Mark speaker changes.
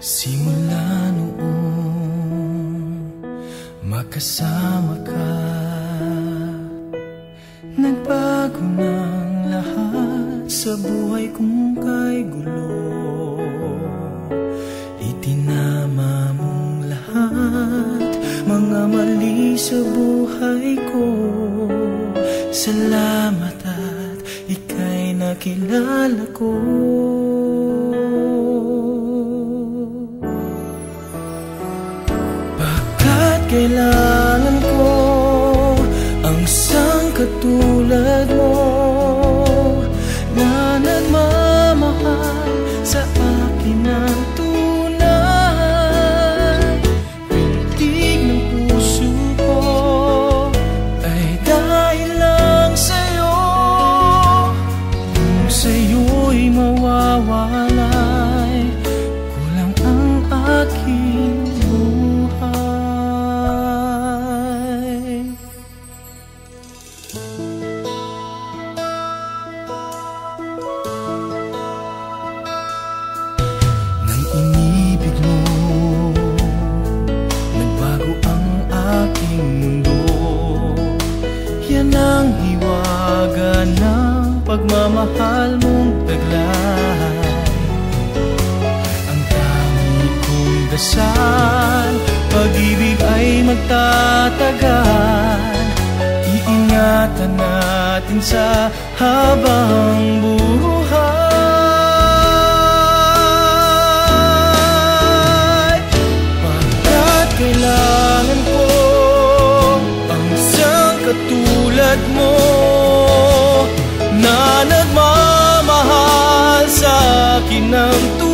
Speaker 1: Simula noong makasama ka, nagbago ng lahat sa buhay kong kay gulo. Itinama mong lahat, mga mali sa buhay ko. Salamat at ika'y nakilala ko. Kailangan ko ang isang katulad mo na nagmamahal sa akin ng tunay. Pintig ng puso ko ay dahil lang sa'yo. Kung sa'yo'y mawawalay, kulang ang aking pagmamahal mong taglay. Ang tangi kong dasal, pag-ibig ay magtatagal. Iingatan natin sa habang buhay. Pagkat kailangan ko ang isang katulad mo na nagmamahal sa akin ng tunay.